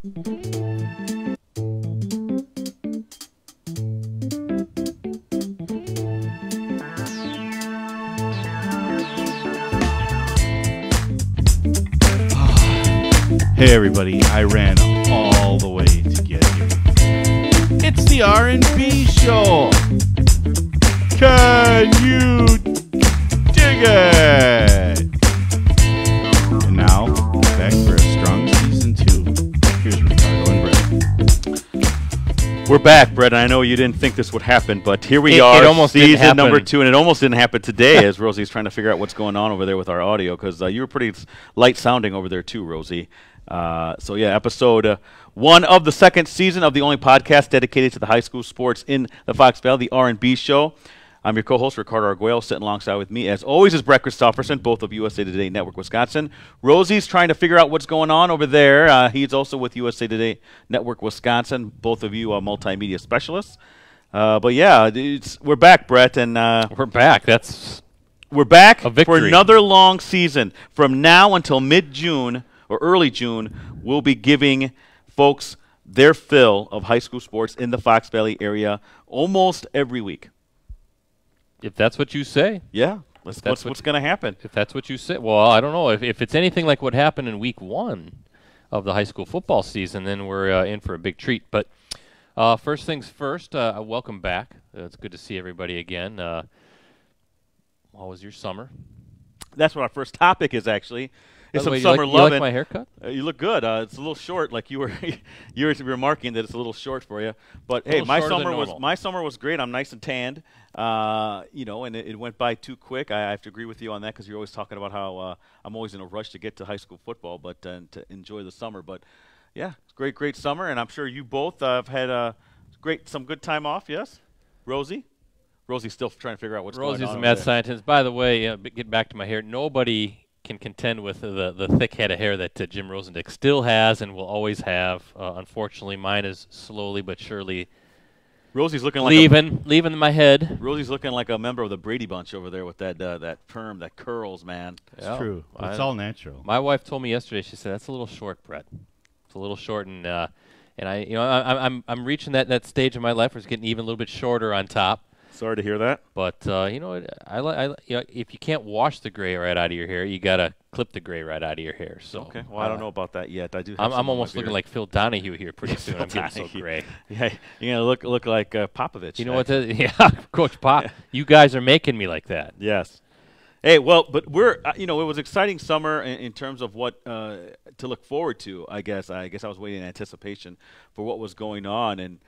Hey everybody, I ran all the way to get here. It's the R&B Show. Can you dig it? And now, back for a strong season 2. Here's Ricardo and Brett. We're back, Brett. I know you didn't think this would happen, but here we are, season number 2, and it almost didn't happen today as Rosie's trying to figure out what's going on over there with our audio, because you were pretty light sounding over there too, Rosie. So yeah, episode 1 of the 2nd season of the only podcast dedicated to the high school sports in the Fox Valley, the R&B Show. I'm your co-host, Ricardo Arguello. Sitting alongside with me, as always, is Brett Christopherson, both of USA Today Network Wisconsin. Rosie's trying to figure out what's going on over there. He's also with USA Today Network Wisconsin, both of you are multimedia specialists. But yeah, we're back, Brett, and we're back. We're back for another long season. From now until mid-June or early June, we'll be giving folks their fill of high school sports in the Fox Valley area almost every week. If that's what you say. Yeah. What's going to happen? If that's what you say. Well, I don't know. If it's anything like what happened in week 1 of the high school football season, then we're in for a big treat. But first things first, welcome back. It's good to see everybody again. How was your summer? That's what our first topic is, actually. It's some way, summer you loving. like my haircut? You look good. It's a little short, like you were remarking that it's a little short for you. But hey, my summer was great. I'm nice and tanned. And it went by too quick. I have to agree with you on that, because you're always talking about how I'm always in a rush to get to high school football, but to enjoy the summer. But yeah, it's great summer, and I'm sure you both have had some good time off. Yes, Rosie. Rosie's still trying to figure out what's going on. Rosie's a mad scientist. By the way, get back to my hair. Nobody can contend with the thick head of hair that Jim Rosendick still has and will always have. Unfortunately, mine is slowly but surely Rosie's looking leaving my head. Rosie's looking like a member of the Brady Bunch over there with that perm, that curls, man. It's true. It's all natural. My wife told me yesterday. She said, "That's a little short, Brett. It's a little short." And I'm reaching that stage in my life where it's getting even a little bit shorter on top. Sorry to hear that. But if you can't wash the gray right out of your hair, you gotta clip the gray right out of your hair. So okay, well I don't know about that yet. I do. I'm almost looking like Phil Donahue here pretty soon. I'm getting so gray. Yeah, you're gonna look like Popovich. You know what? Yeah, Coach Pop. You guys are making me like that. Yes. Hey, well, but we're it was an exciting summer in terms of what to look forward to. I guess I was waiting in anticipation for what was going on, and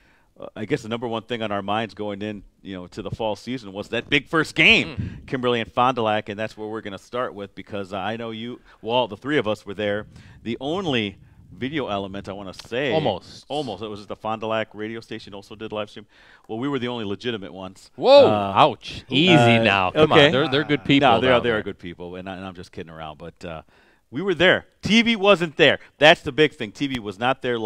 I guess the number one thing on our minds going in, to the fall season was that big first game, Kimberly and Fond du Lac, and that's where we're going to start with, because I know the three of us were there. The only video element I want to say, almost, it was the Fond du Lac radio station also did live stream. Well, we were the only legitimate ones. Whoa! Ouch! Easy now. Come on, they're good people. No, they are good people, and I'm just kidding around, but. We were there. TV wasn't there. That's the big thing. TV was not there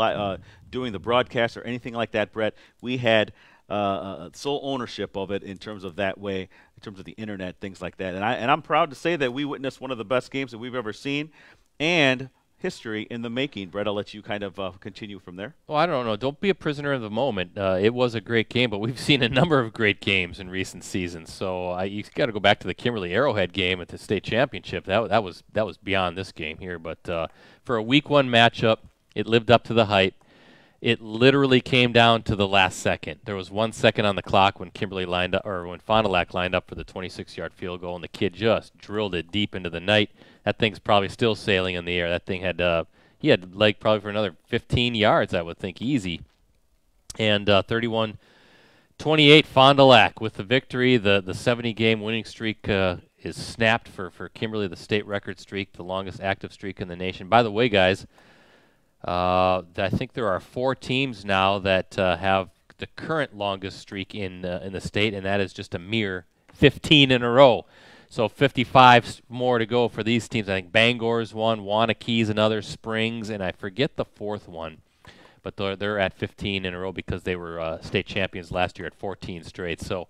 doing the broadcast or anything like that, Brett. We had sole ownership of it in terms of that way, in terms of the internet, things like that. And I'm proud to say that we witnessed one of the best games that we've ever seen, and history in the making. Brett, I'll let you kind of continue from there. Well, I don't know. Don't be a prisoner of the moment. It was a great game, but we've seen a number of great games in recent seasons. So you got to go back to the Kimberly Arrowhead game at the state championship. That was beyond this game here. But for a week 1 matchup, it lived up to the hype. It literally came down to the last second. There was 1 second on the clock when when Fond du Lac lined up for the 26-yard field goal, and the kid just drilled it deep into the night. That thing's probably still sailing in the air. That thing he had leg probably for another 15 yards, I would think, easy. And 31-28 Fond du Lac with the victory. The 70-game winning streak is snapped for Kimberly, the state record streak, the longest active streak in the nation. By the way, guys, I think there are 4 teams now that have the current longest streak in the state, and that is just a mere 15 in a row. So 55 more to go for these teams. I think Bangor's one, Waunakee's another, Springs, and I forget the 4th one. But they're at 15 in a row because they were state champions last year at 14 straight. So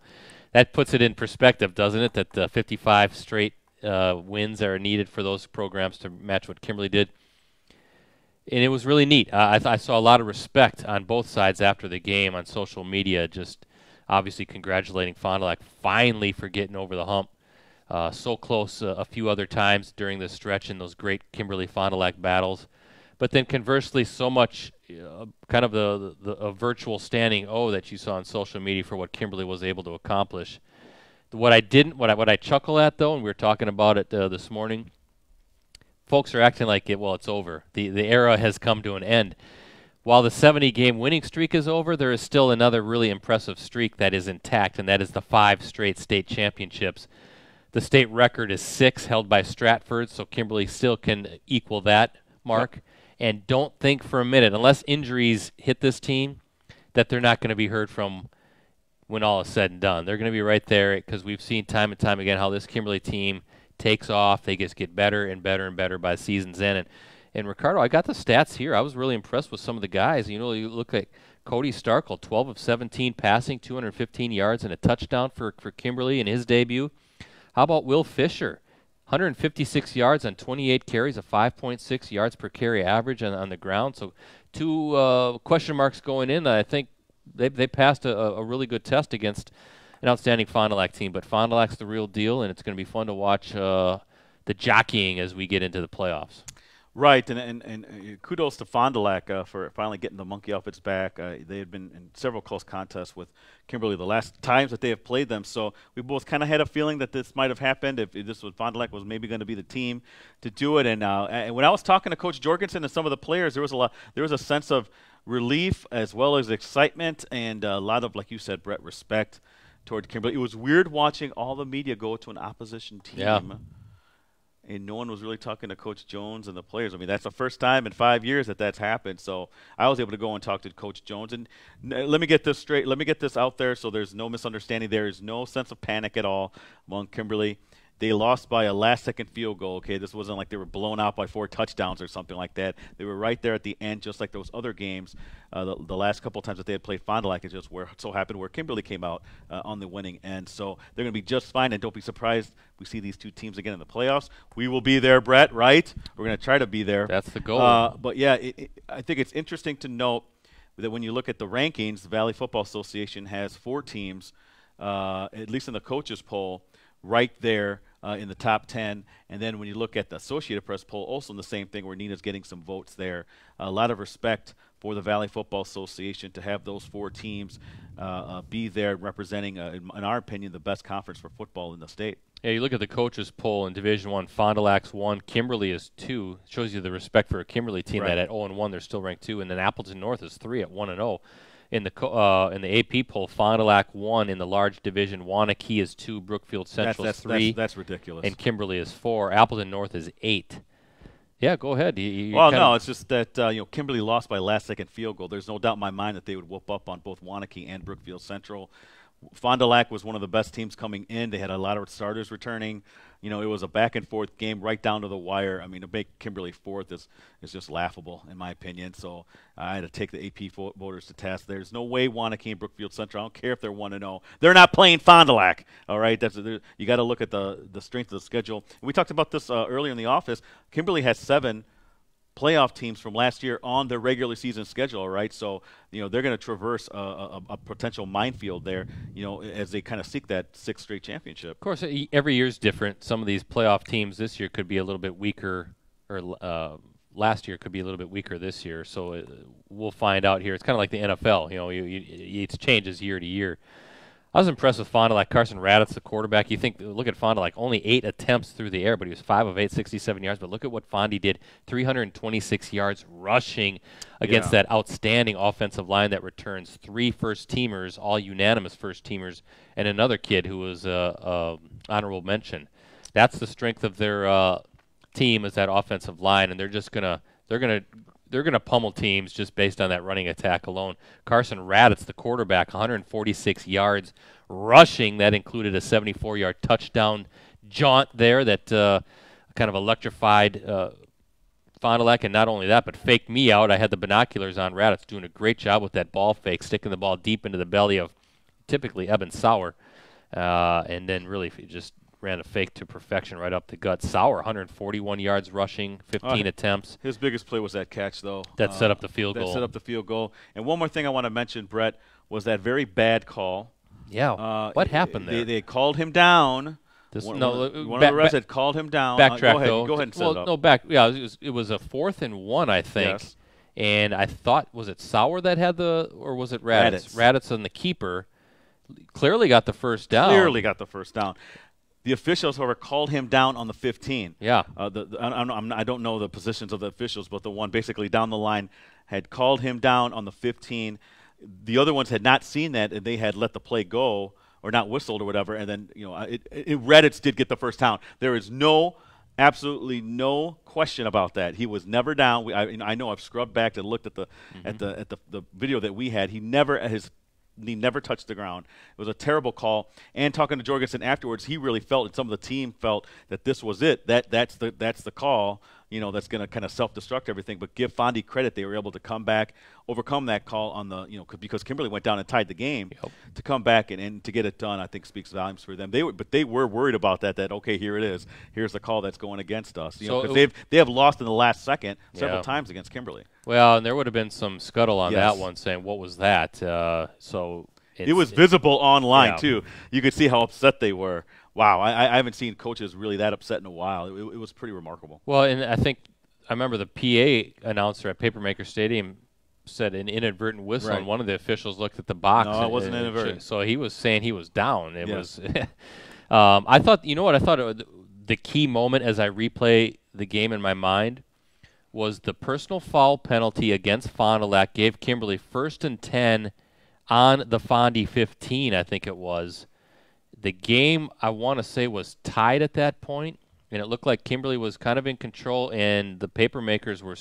that puts it in perspective, doesn't it, that 55 straight wins are needed for those programs to match what Kimberly did. And it was really neat. I saw a lot of respect on both sides after the game on social media, just obviously congratulating Fond du Lac finally for getting over the hump. So close a few other times during this stretch in those great Kimberly-Fond du Lac battles. But then conversely, so much kind of the virtual standing O that you saw on social media for what Kimberly was able to accomplish. What I chuckle at, though, and we were talking about it this morning, folks are acting like it's over. The era has come to an end. While the 70-game winning streak is over, there is still another really impressive streak that is intact, and that is the 5 straight state championships. The state record is 6, held by Stratford, so Kimberly still can equal that mark. Yep. And don't think for a minute, unless injuries hit this team, that they're not going to be heard from when all is said and done. They're going to be right there because we've seen time and time again how this Kimberly team takes off. They just get better and better and better by season's end. And Ricardo, I got the stats here. I was really impressed with some of the guys. You look at Cody Starkle, 12 of 17 passing, 215 yards and a touchdown for Kimberly in his debut. How about Will Fisher? 156 yards on 28 carries, a 5.6 yards per carry average on the ground. So 2 question marks going in. I think they passed a really good test against an outstanding Fond du Lac team. But Fond du Lac's the real deal, and it's going to be fun to watch the jockeying as we get into the playoffs. Right, and kudos to Fond du Lac for finally getting the monkey off its back. They had been in several close contests with Kimberly the last times that they have played them, so we both kind of had a feeling that this might have happened if this was Fond du Lac was maybe going to be the team to do it. And when I was talking to Coach Jorgensen and some of the players, there was a sense of relief as well as excitement and a lot of, like you said, Brett, respect toward Kimberly. It was weird watching all the media go to an opposition team. Yeah. And no one was really talking to Coach Jones and the players. I mean, that's the first time in 5 years that's happened. So I was able to go and talk to Coach Jones. And let me get this straight. Let me get this out there so there's no misunderstanding. There is no sense of panic at all among Kimberly. They lost by a last-second field goal, okay? This wasn't like they were blown out by 4 touchdowns or something like that. They were right there at the end, just like those other games. The last couple of times that they had played Fond du Lac, it just so happened where Kimberly came out on the winning end. So they're going to be just fine, and don't be surprised we see these 2 teams again in the playoffs. We will be there, Brett, right? We're going to try to be there. That's the goal. But, yeah, I think it's interesting to note that when you look at the rankings, the Valley Football Association has 4 teams, at least in the coaches poll, right there in the top 10. And then when you look at the Associated Press poll, also in the same thing where Neenah's getting some votes there. A lot of respect for the Valley Football Association to have those 4 teams be there representing, in our opinion, the best conference for football in the state. Yeah, you look at the coaches poll in Division I, Fond du Lac's 1, Kimberly is 2. Shows you the respect for a Kimberly team that at 0-1 they're still ranked 2, and then Appleton North is 3 at 1-0. In the AP poll, Fond du Lac 1 in the large division. Wanakee is 2. Brookfield Central is 3. That's ridiculous. And Kimberly is 4. Appleton North is 8. Yeah, go ahead. It's just that Kimberly lost by last-second field goal. There's no doubt in my mind that they would whoop up on both Wanakee and Brookfield Central. Fond du Lac was one of the best teams coming in. They had a lot of starters returning. It was a back-and-forth game right down to the wire. I mean, to make Kimberly 4th is just laughable, in my opinion. So I had to take the AP voters to task. There's no way Wanakee and Brookfield Central, I don't care if they're 1-0. They're not playing Fond du Lac, all right? You got to look at the strength of the schedule. And we talked about this earlier in the office. Kimberly has 7 playoff teams from last year on their regular season schedule, right? So, they're going to traverse a potential minefield there, as they kind of seek that 6th straight championship. Of course, every year is different. Some of these playoff teams this year could be a little bit weaker, or last year could be a little bit weaker this year. So we'll find out here. It's kind of like the NFL. It changes year to year. I was impressed with Fond du Lac. Carson Raditz, the quarterback. Look at Fond du Lac, only 8 attempts through the air, but he was 5 of 8, 67 yards. But look at what Fondy did, 326 yards rushing against that outstanding offensive line that returns 3 first-teamers, all unanimous first-teamers, and another kid who was honorable mention. That's the strength of their team, is that offensive line, and they're gonna pummel teams just based on that running attack alone. Carson Raditz, the quarterback, 146 yards rushing. That included a 74-yard touchdown jaunt there that kind of electrified Fond du Lac. And not only that, but faked me out. I had the binoculars on. Raditz doing a great job with that ball fake, sticking the ball deep into the belly of typically Eben Sauer, and then really just ran a fake to perfection right up the gut. Sauer, 141 yards rushing, 15 attempts. His biggest play was that catch, though. That set up the field goal. That set up the field goal. And one more thing I want to mention, Brett, was that very bad call. Yeah. What happened there? They called him down. One of the refs had called him down. Backtrack, go ahead and set it up. No, back. Yeah, it was a 4th and 1, I think. Yes. And I thought, was it Sauer that had or was it Raditz? Raditz and the keeper clearly got the first down. The officials, however, called him down on the 15. Yeah. I don't know the positions of the officials, but the one basically down the line had called him down on the 15. The other ones had not seen that, and they had let the play go or not whistled or whatever. And then, Raditz did get the first down. There is absolutely no question about that. He was never down. I know I've scrubbed back and looked at the video that we had. He never touched the ground. It was a terrible call. And talking to Jorgensen afterwards, he really felt, and some of the team felt, that this was it. That's the call, that's going to kind of self-destruct everything. But give Fondy credit; they were able to come back, overcome that call on the, because Kimberly went down and tied the game. Yep. To come back and to get it done, I think speaks volumes for them. They were worried about that. That okay, here it is. Here's the call that's going against us. Because they have lost in the last second several times against Kimberly. Well, and there would have been some scuttle on that one saying, what was that? It was visible online, too. You could see how upset they were. Wow, I haven't seen coaches really that upset in a while. It was pretty remarkable. Well, and I remember the PA announcer at Papermaker Stadium said an inadvertent whistle, and one of the officials looked at the box. No, it wasn't inadvertent. So he was saying he was down. It was. I thought, I thought the key moment as I replay the game in my mind was the personal foul penalty against Fondulac gave Kimberly 1st and 10 on the Fondy 15, I think it was. The game, I want to say, was tied at that point, and it looked like Kimberly was kind of in control, and the Papermakers were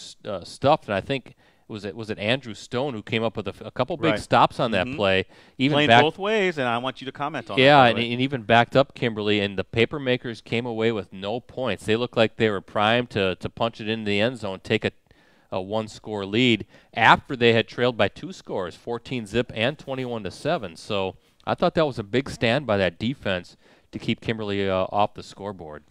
stuffed. And I think was it Andrew Stone who came up with a couple big stops on that play, even playing both ways. And I want you to comment on that. Yeah, and even backed up Kimberly, and the Papermakers came away with no points. They looked like they were primed to punch it into the end zone, take a 1-score lead after they had trailed by 2 scores, 14-zip and 21-7. So I thought that was a big stand by that defense to keep Kimberly off the scoreboard.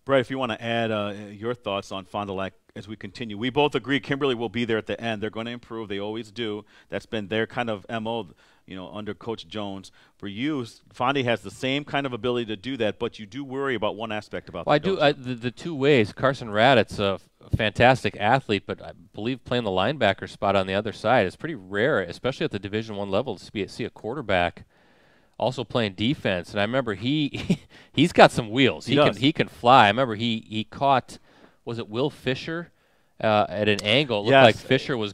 Brett, if you want to add your thoughts on Fond du Lac as we continue. We both agree Kimberly will be there at the end. They're going to improve. They always do. That's been their kind of MO, under Coach Jones. For you, Fondy has the same kind of ability to do that, but you do worry about one aspect about that. Well, I do. The two ways. Carson Raditz, a fantastic athlete, but I believe playing the linebacker spot on the other side is pretty rare, especially at the Division I level, to see a quarterback also playing defense. And I remember he's got some wheels. He can fly. I remember he caught, was it Will Fisher at an angle? It looked like Fisher was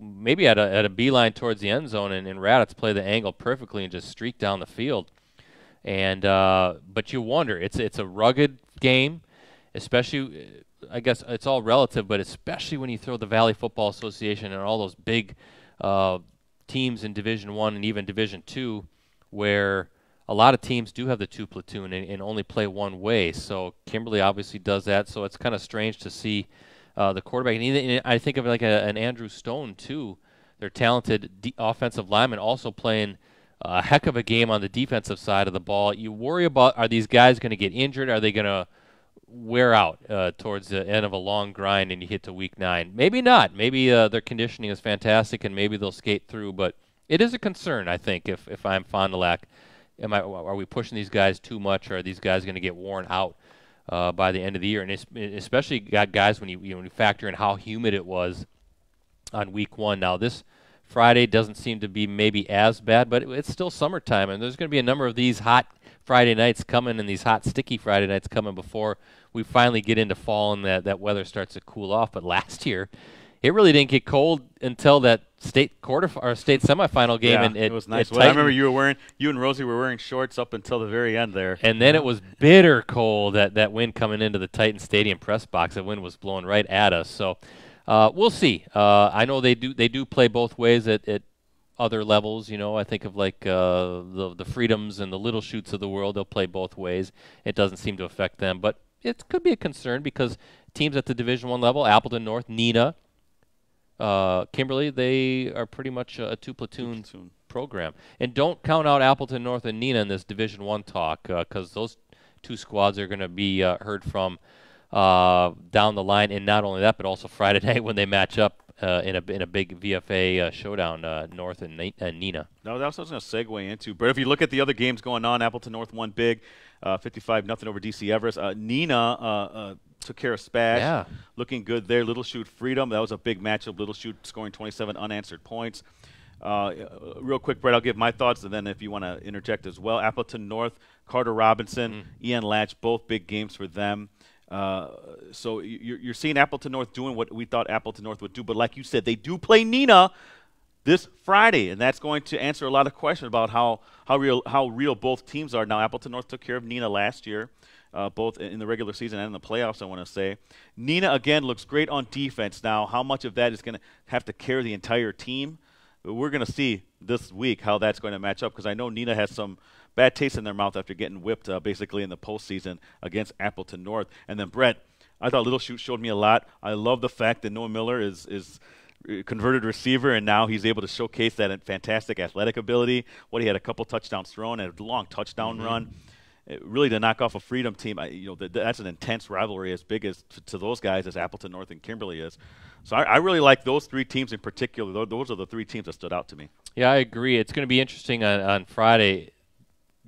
maybe at a beeline towards the end zone, and Raditz played the angle perfectly and just streaked down the field. And but you wonder, it's a rugged game, especially. I guess it's all relative, but especially when you throw the Valley Football Association and all those big teams in Division I and even Division II, where a lot of teams do have the 2 platoon and only play one way. So Kimberly obviously does that. So it's kind of strange to see the quarterback. And I think of like an Andrew Stone too. They're talented offensive linemen also playing a heck of a game on the defensive side of the ball. You worry about, are these guys going to get injured? Are they going to wear out towards the end of a long grind and you hit to week 9? Maybe not. Maybe their conditioning is fantastic and maybe they'll skate through. But it is a concern, I think, if I'm Fond du Lac. Are we pushing these guys too much, or are these guys going to get worn out by the end of the year? And especially got guys when you factor in how humid it was on week 1. Now this Friday doesn't seem to be maybe as bad, but it's still summertime, and there's going to be a number of these hot Friday nights coming and these hot, sticky Friday nights coming before we finally get into fall and that weather starts to cool off. But last year, it really didn't get cold until that state semifinal game. Yeah, and it was nice. Well, I remember you and Rosie were wearing shorts up until the very end there. And then it was bitter cold, that wind coming into the Titan Stadium press box. That wind was blowing right at us. So we'll see. I know they do play both ways at other levels. I think of like the Freedoms and the Little Shoots of the world. They'll play both ways. It doesn't seem to affect them, but it could be a concern because teams at the Division I level, Appleton North, Neenah, Kimberly, they are pretty much a 2-platoon program. And don't count out Appleton North and Neenah in this Division I talk because those two squads are going to be heard from down the line, and not only that, but also Friday night when they match up in a big VFA showdown, North and Neenah. No, that's what I was going to segue into. But if you look at the other games going on, Appleton North won big, 55-0 over DC Everest. Neenah took care of Spash, looking good there. Little Chute Freedom, that was a big matchup. Little Chute scoring 27 unanswered points. Real quick, Brett, I'll give my thoughts, and then if you want to interject as well. Appleton North, Carter Robinson, Ian Latch, both big games for them. So you're seeing Appleton North doing what we thought Appleton North would do. But like you said, they do play Neenah this Friday, and that's going to answer a lot of questions about how real both teams are. Now, Appleton North took care of Neenah last year, both in the regular season and in the playoffs, I want to say. Neenah, again, looks great on defense. Now, how much of that is going to have to carry the entire team? We're going to see this week how that's going to match up, because I know Neenah has some bad taste in their mouth after getting whipped basically in the postseason against Appleton North. And then, Brett, I thought Little Chute showed me a lot. I love the fact that Noah Miller is converted receiver, and now he's able to showcase that fantastic athletic ability. He had a couple touchdowns thrown and a long touchdown run. Really, to knock off a Freedom team, that's an intense rivalry as big as to those guys as Appleton North and Kimberly is. So I really like those three teams in particular. Those are the three teams that stood out to me. Yeah, I agree. It's going to be interesting on Friday.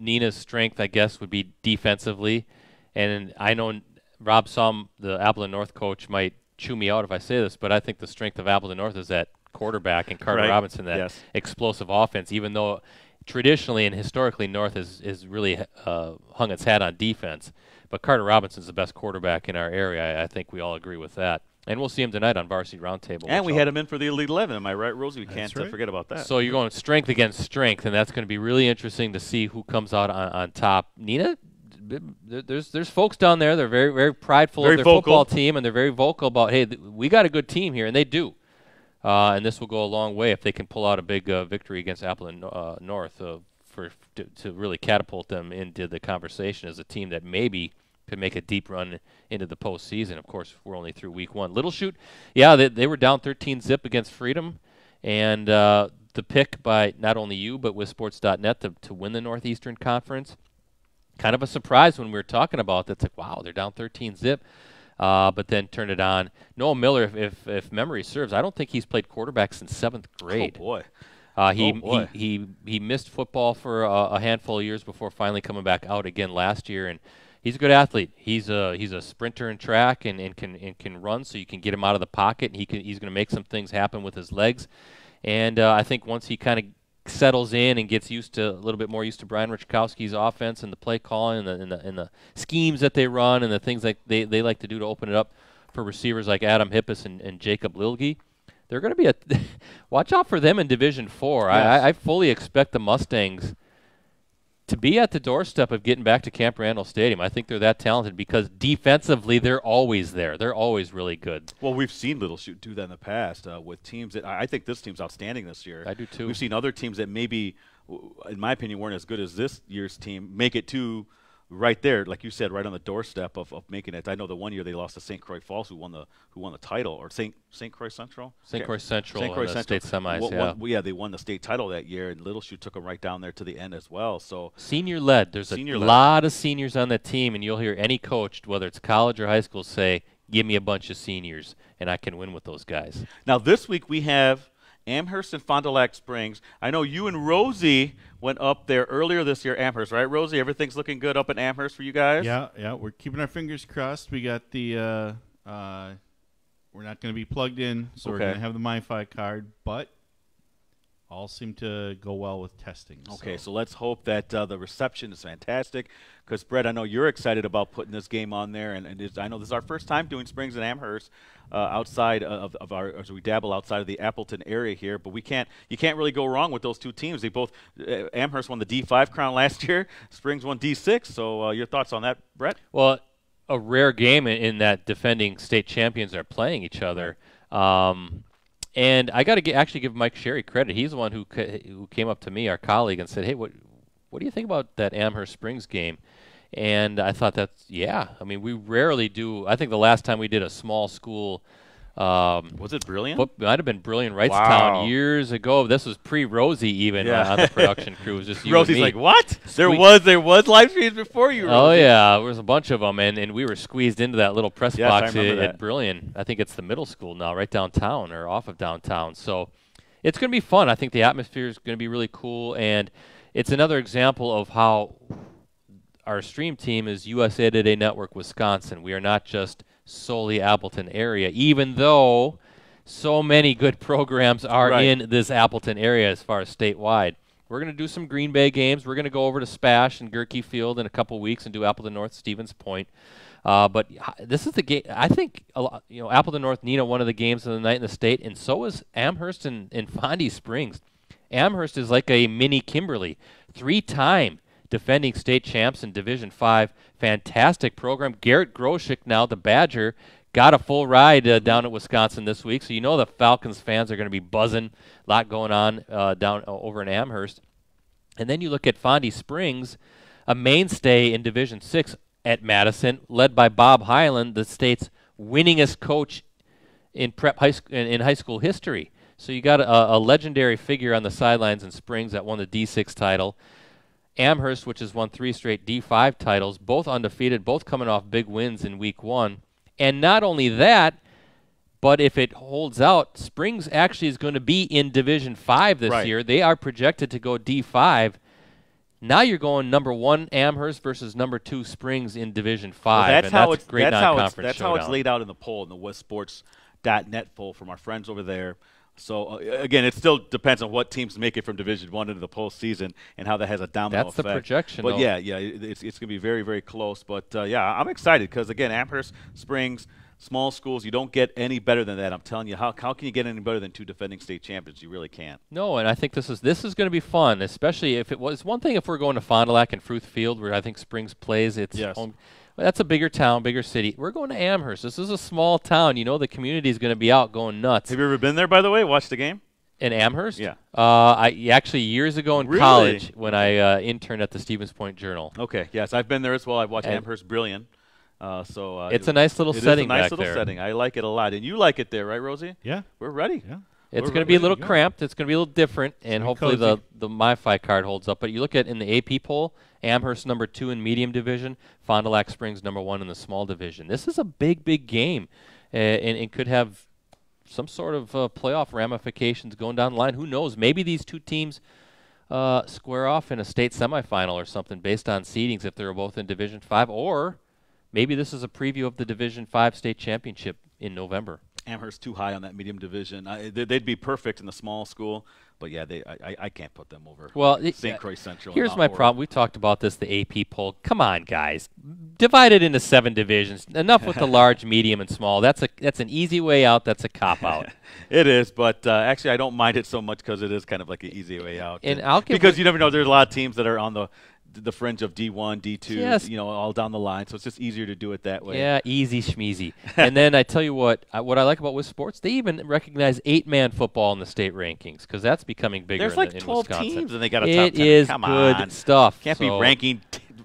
Neenah's strength, I guess, would be defensively. And I know Rob Sum, the Appleton North coach, might chew me out if I say this, but I think the strength of Appleton North is that quarterback and Carter Robinson, that explosive offense, even though traditionally and historically North is really hung its hat on defense. But Carter Robinson's the best quarterback in our area. I think we all agree with that. And we'll see him tonight on Varsity Roundtable. And we had him in for the Elite 11. Am I right, Rosie? We can't forget about that. So you're going strength against strength, and that's going to be really interesting to see who comes out on top. Neenah, there's folks down there. They're very, very prideful of their football team, and they're very vocal about, hey, we got a good team here, and they do. And this will go a long way if they can pull out a big victory against Appleton North to really catapult them into the conversation as a team that maybe could make a deep run into the postseason. Of course, we're only through week one. Little Chute, they were down 13-0 against Freedom, and the pick by not only you but WithSports.net to win the Northeastern Conference. Kind of a surprise when we were talking about that. It's like, wow, they're down 13-0, but then turn it on. Noah Miller, if memory serves, I don't think he's played quarterback since 7th grade. Oh, boy. He missed football for a handful of years before finally coming back out again last year, and he's a good athlete. He's a sprinter in track and can run, so you can get him out of the pocket. And he's going to make some things happen with his legs. And I think once he kind of settles in and gets a little bit more used to Brian Richkowski's offense and the play calling and the schemes that they run and the things like they like to do to open it up for receivers like Adam Hippis and Jacob Lilge, they're going to be watch out for them in Division 4. Yes. I fully expect the Mustangs to be at the doorstep of getting back to Camp Randall Stadium. I think they're that talented because defensively they're always there. They're always really good. Well, we've seen Little Chute do that in the past with teams that I think this team's outstanding this year. I do too. We've seen other teams that maybe, in my opinion, weren't as good as this year's team make it to right there, like you said, right on the doorstep of making it. I know the one year they lost to St. Croix Falls, who won the title, or St. Croix Central. St. Croix Central. St. Croix Central. State semis. They won the state title that year, and Little Chute took them right down there to the end as well. So senior led. There's a lot of seniors on that team, and you'll hear any coach, whether it's college or high school, say, "Give me a bunch of seniors, and I can win with those guys." Now this week we have Amherst and Fond du Lac Springs. I know you and Rosie went up there earlier this year, Amherst, right, Rosie? Everything's looking good up at Amherst for you guys? Yeah, we're keeping our fingers crossed. We got the we're not going to be plugged in, so we're going to have the MiFi card, but all seem to go well with testing. Okay, so let's hope that the reception is fantastic, because, Brett, I know you're excited about putting this game on there, and I know this is our first time doing Springs and Amherst outside of our, as we dabble outside of the Appleton area here, but you can't really go wrong with those two teams. They both, Amherst won the D5 crown last year, Springs won D6, so your thoughts on that, Brett? Well, a rare game in that defending state champions are playing each other. And I got to actually give Mike Sherry credit. He's the one who came up to me, our colleague, and said, "Hey, what do you think about that Amherst Springs game?" And I thought we rarely do. I think the last time we did a small school Was it Brilliant? It might have been Brilliant Wrightstown years ago. This was pre-Rosie even on the production crew. It was just Rosie's like, what? There was live streams before you, Rosie. Oh, yeah. There was a bunch of them, and we were squeezed into that little press box at Brilliant. I think it's the middle school now, right downtown or off of downtown. So it's going to be fun. I think the atmosphere is going to be really cool, and it's another example of how our stream team is USA Today Network Wisconsin. We are not just solely Appleton area, even though so many good programs are in this Appleton area as far as statewide. We're going to do some Green Bay games. We're going to go over to Spash and Gerke Field in a couple weeks and do Appleton North, Stevens Point. But this is the game. I think Appleton North, Neenah, one of the games of the night in the state, and so is Amherst and Fondulac Springs. Amherst is like a mini Kimberly, 3-time defending state champs in Division 5. Fantastic program. Garrett Groshek, now the Badger, got a full ride down at Wisconsin this week. So the Falcons fans are going to be buzzing. A lot going on down over in Amherst. And then you look at Fondulac Springs, a mainstay in Division 6 at Madison, led by Bob Hyland, the state's winningest coach in high school history. So you got a legendary figure on the sidelines in Springs that won the D6 title. Amherst, which has won 3 straight D5 titles, both undefeated, both coming off big wins in Week 1. And not only that, but if it holds out, Springs actually is going to be in Division 5 this year. They are projected to go D5. Now you're going number 1 Amherst versus number 2 Springs in Division 5. Well, that's how it's great non-conference showdown. That's how it's laid out in the poll, in the westsports.net poll from our friends over there. So, again, it still depends on what teams make it from Division 1 into the postseason and how that has a domino effect. That's the projection, But, it's going to be very, very close. But, I'm excited because, again, Amherst, Springs, small schools, you don't get any better than that. I'm telling you, how can you get any better than 2 defending state champions? You really can't. No, and I think this is going to be fun, especially if it was one thing if we're going to Fond du Lac and Fruth Field, where I think Springs plays its home. That's a bigger town, bigger city. We're going to Amherst. This is a small town. The community is going to be out going nuts. Have you ever been there, by the way? Watched the game? In Amherst? Yeah. I actually years ago in college when I interned at the Stevens Point Journal. Okay. Yes, I've been there as well. I've watched Amherst Brilliant. It's a nice little setting back there. It's a nice little setting. I like it a lot. And you like it there, right, Rosie? Yeah. We're ready. Yeah. It's going to be a little cramped. It's going to be a little different, and hopefully cozy. the MiFi card holds up. But you look at in the AP poll, Amherst number 2 in medium division, Fond du Lac Springs number 1 in the small division. This is a big, big game, and could have some sort of playoff ramifications going down the line. Who knows? Maybe these two teams square off in a state semifinal or something based on seedings if they're both in Division 5, or maybe this is a preview of the Division 5 state championship in November. Amherst too high on that medium division. They'd be perfect in the small school, but I can't put them over. Well, St. Croix Central. Here's my problem. We talked about this, the AP poll. Come on, guys, divide it into 7 divisions. Enough with the large, medium, and small. That's an easy way out. That's a cop out. It is, but actually I don't mind it so much because it is kind of like an easy way out. And because you never know. There's a lot of teams that are on the fringe of D1, D2, all down the line. So it's just easier to do it that way. Yeah, easy schmeezy. And then I tell you what I like about Wisconsin sports, they even recognize 8-man football in the state rankings because that's becoming bigger in Wisconsin. There's like 12 teams and they got a top 10. It is Come good on. stuff. Can't be ranking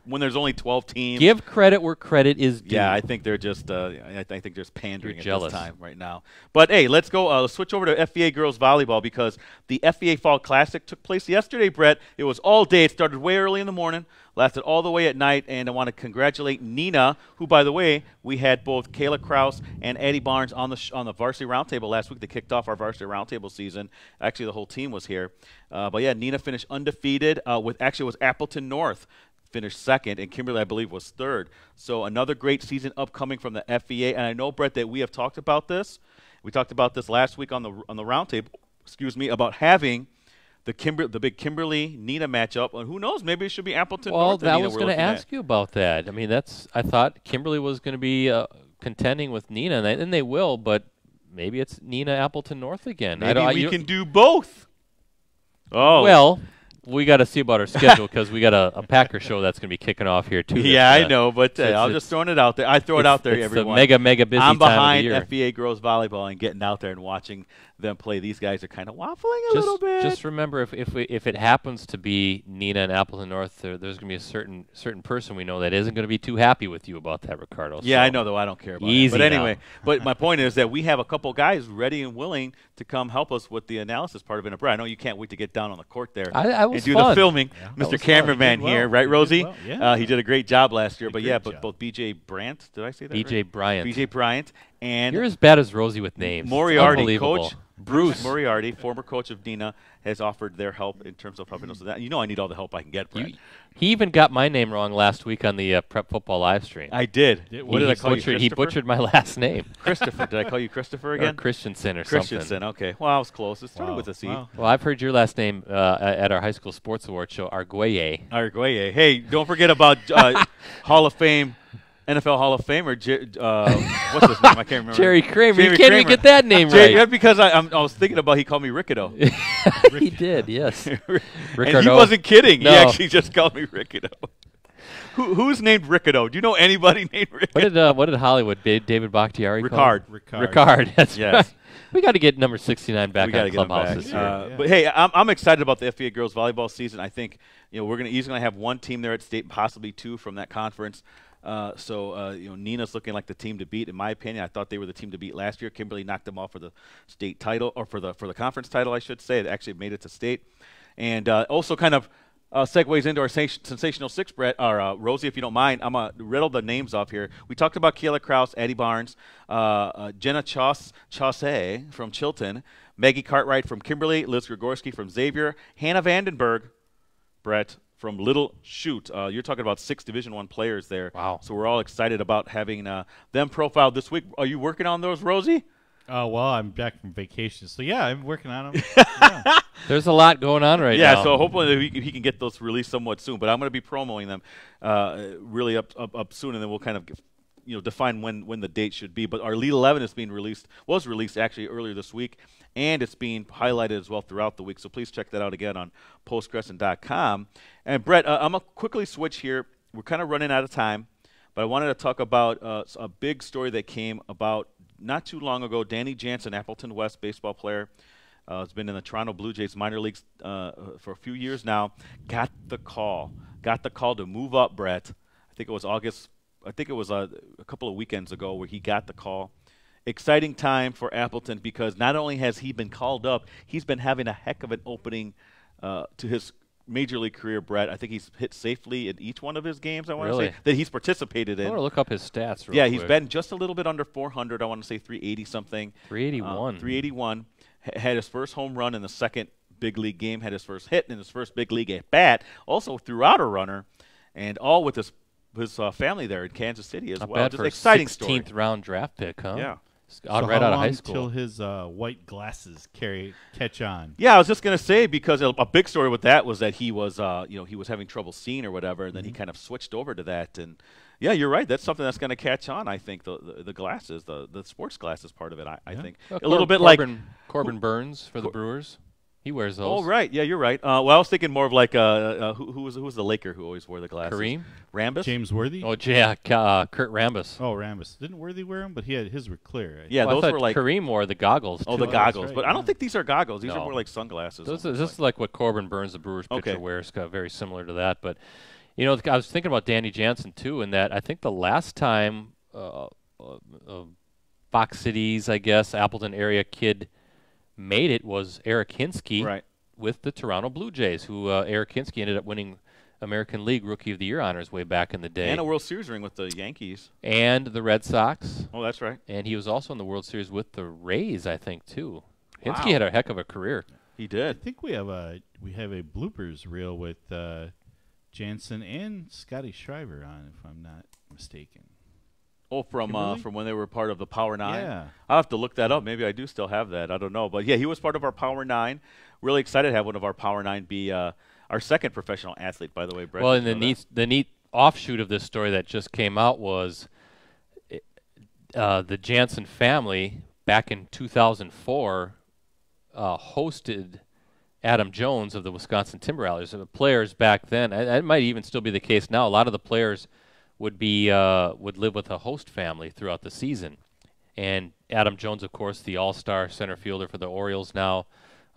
when there's only 12 teams. Give credit where credit is due. Yeah, I think they're just I think they're just pandering at jealous. This time right now. But hey, let's go. Let's switch over to FBA girls volleyball because the FBA Fall Classic took place yesterday, Brett. It was all day. It started way early in the morning, lasted all the way at night, and I want to congratulate Neenah, who, by the way, we had both Kayla Kraus and Addie Barnes on the varsity roundtable last week. They kicked off our varsity roundtable season. Actually, the whole team was here. But yeah, Neenah finished undefeated. It was Appleton North finished second, and Kimberly, I believe, was third. So another great season upcoming from the FBA. And I know, Brett, that we have talked about this. We talked about this last week on the roundtable. About having the big Kimberly Neenah matchup. And who knows? Maybe it should be Appleton North. Well, I was going to ask you about that. I mean, I thought Kimberly was going to be contending with Neenah, and they will. But maybe it's Neenah Appleton North again. Maybe we can do both. Oh well. We got to see about our schedule because we got a Packer show that's going to be kicking off here too. Yeah, I know, but I'm just throwing it out there. I throw it out there, everyone. It's the mega busy I'm time of behind the year. FBA girls volleyball and getting out there and watching them play. These guys are kind of waffling a little bit. Just remember, if it happens to be Neenah and Appleton North, there's going to be a certain person we know that isn't going to be too happy with you about that, Ricardo. Yeah, so I know, though. I don't care about easy it. But anyway, now. but my point is that we have a couple guys ready and willing to come help us with the analysis part of it. I know you can't wait to get down on the court there and do the filming. Yeah. Mr. Cameraman here, right, Rosie? Well. Yeah. He did a great job last year. But job. both BJ Brandt, did I say that BJ right? Bryant. BJ Bryant. And you're as bad as Rosie with names. Moriarty, coach Bruce Moriarty, former coach of Neenah, has offered their help in terms of helping us with that. You know I need all the help I can get, Brett. He even got my name wrong last week on the Prep Football live stream. I did. What did I call you? He butchered my last name. Christopher. Did I call you Christopher again? Or Christensen or Christensen, something. Okay. Well, I was close. It started with a C. Wow. Well, I've heard your last name at our high school sports awards show, Arguelle. Arguelle. Hey, don't forget about Hall of Fame. NFL Hall of Famer, what's his name? I can't remember. Jerry Kramer. Jerry You can't even get that name right. Yeah, because I was thinking about he called me Rickido. He did, yes. And he wasn't kidding. No. He actually just called me Rickido. Who's named Rickido? Do you know anybody named Rickido? What did Hollywood, David Bakhtiari call him? Ricard. That's yes. right. We got to get number 69 back We on Clubhouse this year. Yeah. But hey, I'm excited about the FBA girls volleyball season. I think he's going to have one team there at state, possibly two from that conference. Neenah's looking like the team to beat, in my opinion. I thought they were the team to beat last year. Kimberly knocked them off for the state title, or for the conference title, I should say. They actually made it to state, and also kind of segues into our sensational six, Brett, or Rosie, if you don't mind. I'm gonna riddle the names off here. We talked about Kayla Krause, Addie Barnes, Jenna Chausse from Chilton, Maggie Cartwright from Kimberly, Liz Grigorski from Xavier, Hannah Vandenberg, Brett, from Little Chute. You're talking about 6 Division I players there. Wow. So we're all excited about having them profiled this week. Are you working on those, Rosie? Oh, well, I'm back from vacation. So, yeah, I'm working on them. Yeah. There's a lot going on right now. Yeah, so hopefully he can get those released somewhat soon. But I'm going to be promoting them really up soon, and then we'll kind of define when the date should be. But our Elite 11 was released actually earlier this week, and it's being highlighted as well throughout the week. So please check that out again on postcrescent.com. And Brett, I'm going to quickly switch here. We're kind of running out of time, but I wanted to talk about a big story that came about not too long ago. Danny Jansen, Appleton West baseball player, has been in the Toronto Blue Jays minor leagues for a few years now, got the call to move up, Brett. I think it was August. I think it was a couple of weekends ago where he got the call. Exciting time for Appleton because not only has he been called up, he's been having a heck of an opening to his major league career, Brett. I think he's hit safely in each one of his games, I want to say, that he's participated in. I want to look up his stats real quick. Yeah, he's been just a little bit under 400. I want to say 380-something. 381. 381. Had his first home run in the second big league game, had his first hit in his first big league at bat, also threw out a runner, and all with his family there in Kansas City as Not well. bad Just for a 16th round draft pick, huh? Yeah. Right out of high school. Until his white glasses catch on. Yeah, I was just gonna say because a big story with that was that he was he was having trouble seeing or whatever, and then he kind of switched over to that. And yeah, you're right. That's something that's gonna catch on. I think the glasses, the sports glasses part of it. I think a little bit like Corbin Burns for the Brewers. He wears those. Oh, right. Yeah, you're right. Well, I was thinking more of like who was the Laker who always wore the glasses? Kareem? Rambis? James Worthy? Oh, yeah, Kurt Rambis. Oh, Rambis. Didn't Worthy wear them? But his were clear. Right? Yeah, well, those were like Kareem wore the goggles. Oh, too. the goggles. Right, but I don't think these are goggles. These are No. more like sunglasses. This is like what Corbin Burns, the Brewers pitcher, wears. Very similar to that. But, I was thinking about Danny Jansen, too, in that I think the last time Fox Cities, I guess, Appleton area kid made it was Eric Hinsky. Right. With the Toronto Blue Jays, who Eric Hinsky ended up winning American League Rookie of the Year honors way back in the day. And a World Series ring with the Yankees. And the Red Sox. Oh, that's right. And he was also in the World Series with the Rays, I think, too. Wow. Hinsky had a heck of a career. He I did. think we have a bloopers reel with Jansen and Scotty Shriver on, if I'm not mistaken. Oh, from when they were part of the Power 9? Yeah. I'll have to look that up. Maybe I do still have that. I don't know. But, yeah, he was part of our Power 9. Really excited to have one of our Power 9 be our second professional athlete, by the way, Brett. Well, and the neat offshoot of this story that just came out was the Jansen family, back in 2004, hosted Adam Jones of the Wisconsin Timberwolves. The players back then, it might even still be the case now, a lot of the players would live with a host family throughout the season. And Adam Jones, of course, the all-star center fielder for the Orioles now,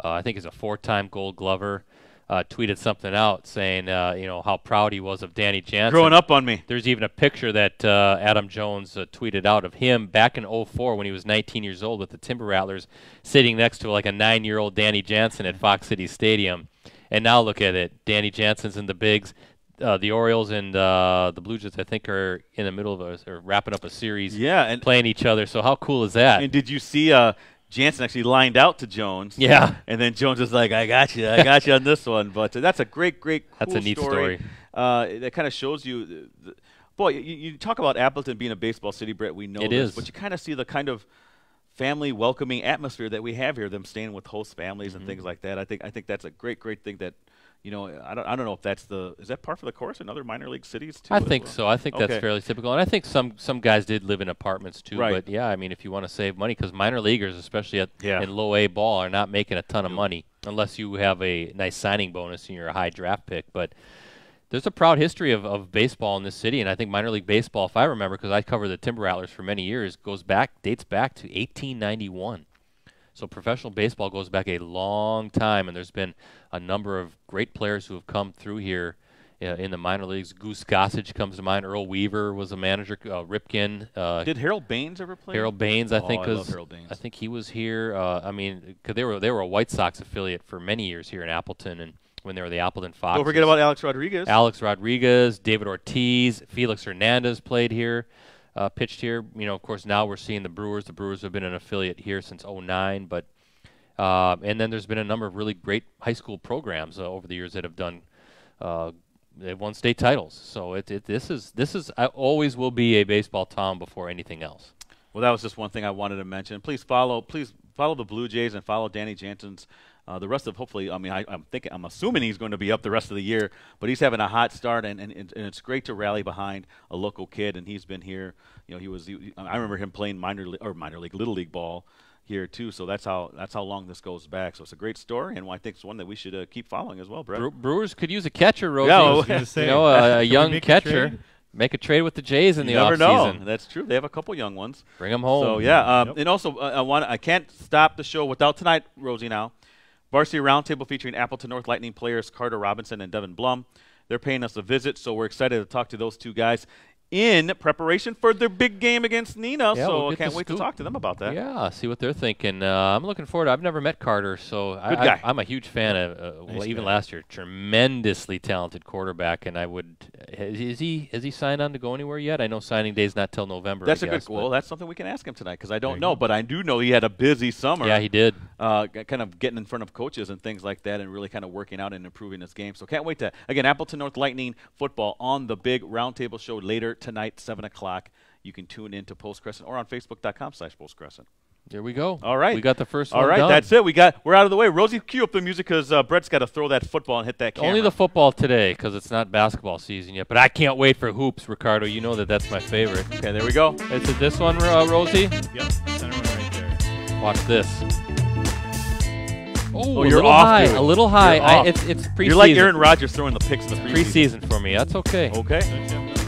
I think he's a 4-time Gold Glover, tweeted something out saying, how proud he was of Danny Jansen. Growing up on me. There's even a picture that Adam Jones tweeted out of him back in '04 when he was 19 years old with the Timber Rattlers, sitting next to like a 9-year-old Danny Jansen at Fox City Stadium. And now look at it. Danny Jansen's in the bigs. The Orioles and the Blue Jays, I think, are in the middle of or wrapping up a series, and playing each other. So how cool is that? And did you see Jansen actually lined out to Jones? Yeah. And then Jones is like, I got you on this one. But that's a great, cool That's a neat story. That kind of shows you, boy, you talk about Appleton being a baseball city, Brett, we know this, but you kind of see the kind of family welcoming atmosphere that we have here, them staying with host families and things like that. I think that's a great thing that, I don't know if is that par for the course in other minor league cities too? I think so. I think that's fairly typical. And I think some guys did live in apartments too. Right. But yeah, I mean, if you want to save money, because minor leaguers, especially in low A ball, are not making a ton of money unless you have a nice signing bonus and you're a high draft pick. But there's a proud history of baseball in this city, and I think minor league baseball, if I remember, because I covered the Timber Rattlers for many years, dates back to 1891. So professional baseball goes back a long time, and there's been a number of great players who have come through here in the minor leagues. Goose Gossage comes to mind. Earl Weaver was a manager. Ripken. Did Harold Baines ever play? Harold Baines, I think, I love Harold Baines. I think he was here. Because they were a White Sox affiliate for many years here in Appleton, and when they were the Appleton Foxes. Don't forget about Alex Rodriguez. David Ortiz, Felix Hernandez played here. Pitched here. Of course, now we're seeing the Brewers. The Brewers have been an affiliate here since '09, but and then there's been a number of really great high school programs over the years that have done. They've won state titles. So this is always will be a baseball town before anything else. Well, that was just one thing I wanted to mention. Please follow the Blue Jays and follow Danny Jansen's. The rest of hopefully, I'm assuming he's going to be up the rest of the year, but he's having a hot start, and it's great to rally behind a local kid, and he's been here. I remember him playing minor league, little league ball here too. So that's how long this goes back. So it's a great story, and I think it's one that we should keep following as well, Brett. Brewers could use a catcher, Rosie. Yeah, I was gonna say. A young catcher. Make a trade with the Jays in the offseason. You never know. That's true. They have a couple young ones. Bring them home. So yeah, and also I can't stop the show without tonight, Rosie. Now. Varsity Roundtable featuring Appleton North Lightning players Carter Robinson and Devin Blum. They're paying us a visit, so we're excited to talk to those two guys in preparation for their big game against Neenah. Yeah, so I can't wait to talk to them about that. Yeah, see what they're thinking. I'm looking forward. I've never met Carter, so good guy. I'm a huge fan of even last year. Tremendously talented quarterback, and has he signed on to go anywhere yet? I know signing day's not till November. That's that's something we can ask him tonight because I don't know, but I do know he had a busy summer. Yeah, he did. Kind of getting in front of coaches and things like that, and really kind of working out and improving his game. So can't wait to Appleton North Lightning football on the big Roundtable show later tonight, 7 o'clock. You can tune in to Post Crescent or on Facebook.com/Post Crescent. There we go. All right. We got the first one All right, done. that's it. We're out of the way. Rosie, cue up the music because Brett's got to throw that football and hit that camera. Only the football today because it's not basketball season yet. But I can't wait for hoops, Ricardo. You know that's my favorite. Okay, there we go. Is it this one, Rosie? Yep, center one right there. Watch this. Oh, you're off, dude. A little high. You're It's preseason. You're like Aaron Rodgers throwing the picks in the preseason for me. That's okay. Okay.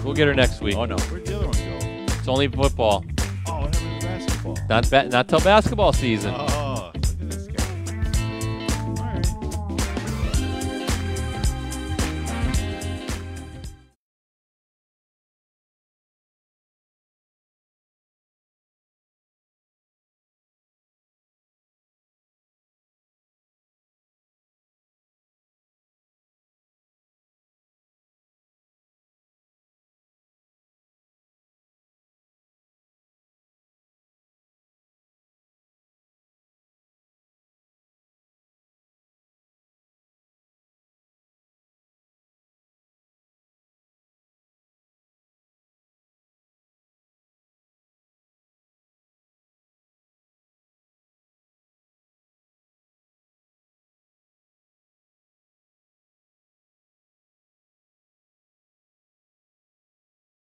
We'll get her next week. Oh, no. Where'd the other one go? It's only football. Oh, what happened to basketball? Not till basketball season.